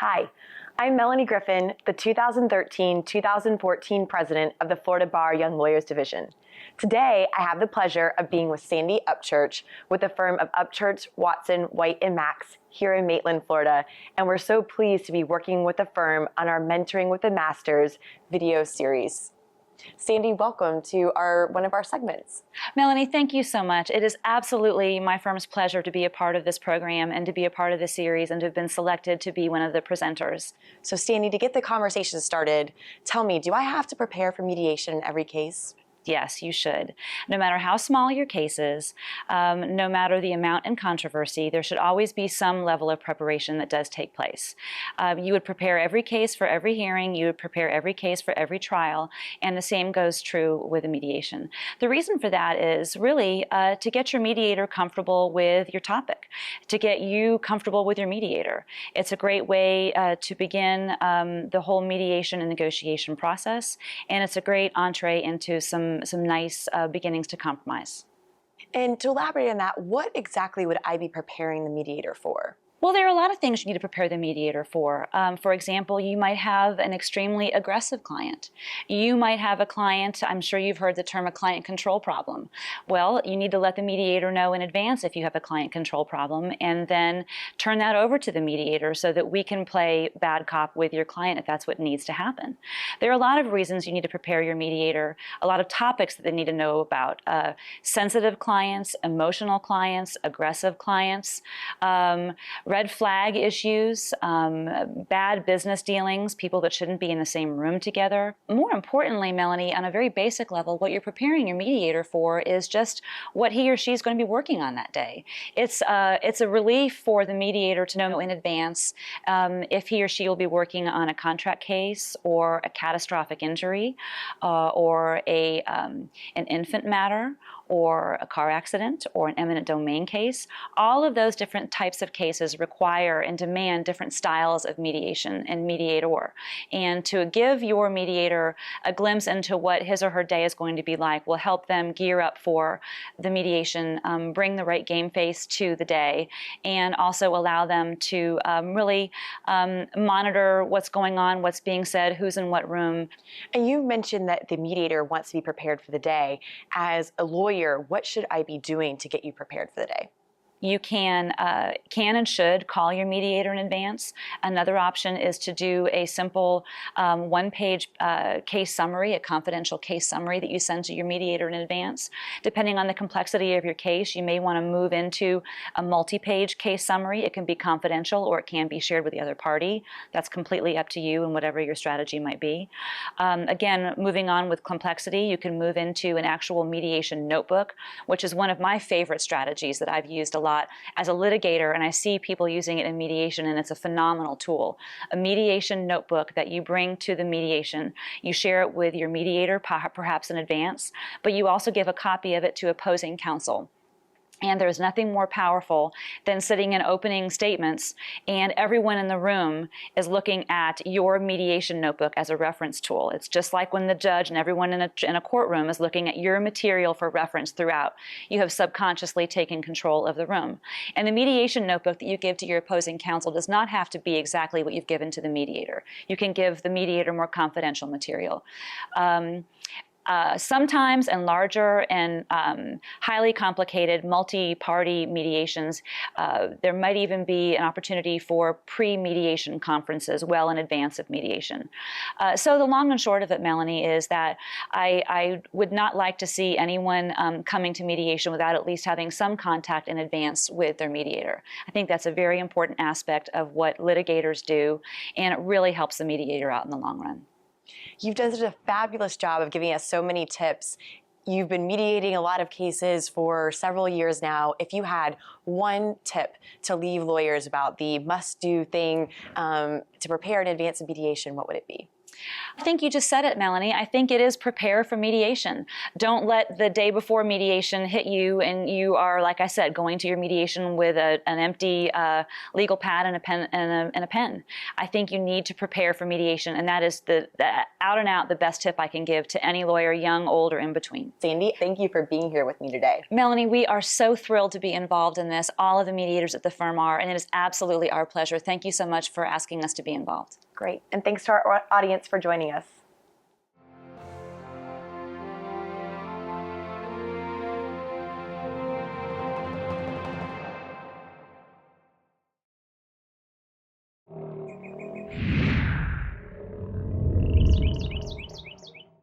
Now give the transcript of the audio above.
Hi, I'm Melanie Griffin, the 2013-2014 president of the Florida Bar Young Lawyers Division. Today, I have the pleasure of being with Sandy Upchurch with the firm of Upchurch Watson White Max here in Maitland, Florida, and we're so pleased to be working with the firm on our Mentoring with the Masters video series. Sandy, welcome to one of our segments. Melanie, thank you so much. It is absolutely my firm's pleasure to be a part of this program and to be a part of this series and to have been selected to be one of the presenters. So Sandy, to get the conversation started, tell me, do I have to prepare for mediation in every case? Yes, you should. No matter how small your case is, no matter the amount in controversy, there should always be some level of preparation that does take place. You would prepare every case for every hearing, you would prepare every case for every trial, and the same goes true with a mediation. The reason for that is really to get your mediator comfortable with your topic, to get you comfortable with your mediator. It's a great way to begin the whole mediation and negotiation process, and it's a great entree into some nice beginnings to compromise. And to elaborate on that, what exactly would I be preparing the mediator for? Well, there are a lot of things you need to prepare the mediator for. For example, you might have an extremely aggressive client. You might have a client, I'm sure you've heard the term a client control problem. Well, you need to let the mediator know in advance if you have a client control problem and then turn that over to the mediator so that we can play bad cop with your client if that's what needs to happen. There are a lot of reasons you need to prepare your mediator, a lot of topics that they need to know about. Sensitive clients, emotional clients, aggressive clients, red flag issues, bad business dealings, people that shouldn't be in the same room together. More importantly, Melanie, on a very basic level, what you're preparing your mediator for is just what he or she is going to be working on that day. It's a relief for the mediator to know in advance if he or she will be working on a contract case or a catastrophic injury or an infant matter or a car accident or an eminent domain case. All of those different types of cases require and demand different styles of mediation and mediator. And to give your mediator a glimpse into what his or her day is going to be like will help them gear up for the mediation, bring the right game face to the day, and also allow them to really monitor what's going on, what's being said, who's in what room. And you mentioned that the mediator wants to be prepared for the day. As a lawyer, what should I be doing to get you prepared for the day? You can and should call your mediator in advance. Another option is to do a simple one-page case summary, a confidential case summary that you send to your mediator in advance. Depending on the complexity of your case, you may want to move into a multi-page case summary. It can be confidential or it can be shared with the other party. That's completely up to you and whatever your strategy might be. Again, moving on with complexity, you can move into an actual mediation notebook, which is one of my favorite strategies that I've used a lot as a litigator, and I see people using it in mediation, and it's a phenomenal tool. A mediation notebook that you bring to the mediation. You share it with your mediator, perhaps in advance, but you also give a copy of it to opposing counsel. And there's nothing more powerful than sitting in opening statements and everyone in the room is looking at your mediation notebook as a reference tool. It's just like when the judge and everyone in a courtroom is looking at your material for reference throughout. You have subconsciously taken control of the room. And the mediation notebook that you give to your opposing counsel does not have to be exactly what you've given to the mediator. You can give the mediator more confidential material. Sometimes in larger and highly complicated multi-party mediations, there might even be an opportunity for pre-mediation conferences well in advance of mediation. So the long and short of it, Melanie, is that I would not like to see anyone coming to mediation without at least having some contact in advance with their mediator. I think that's a very important aspect of what litigators do, and it really helps the mediator out in the long run. You've done such a fabulous job of giving us so many tips. You've been mediating a lot of cases for several years now. If you had one tip to leave lawyers about the must-do thing to prepare in advance of mediation, what would it be? I think you just said it, Melanie. I think it is prepare for mediation. Don't let the day before mediation hit you and you are, like I said, going to your mediation with an empty legal pad and a pen and a pen. I think you need to prepare for mediation, and that is the out and out the best tip I can give to any lawyer, young, old, or in between. Sandy, thank you for being here with me today. Melanie, we are so thrilled to be involved in this. All of the mediators at the firm are, and it is absolutely our pleasure. Thank you so much for asking us to be involved. Great. And thanks to our audience for joining us.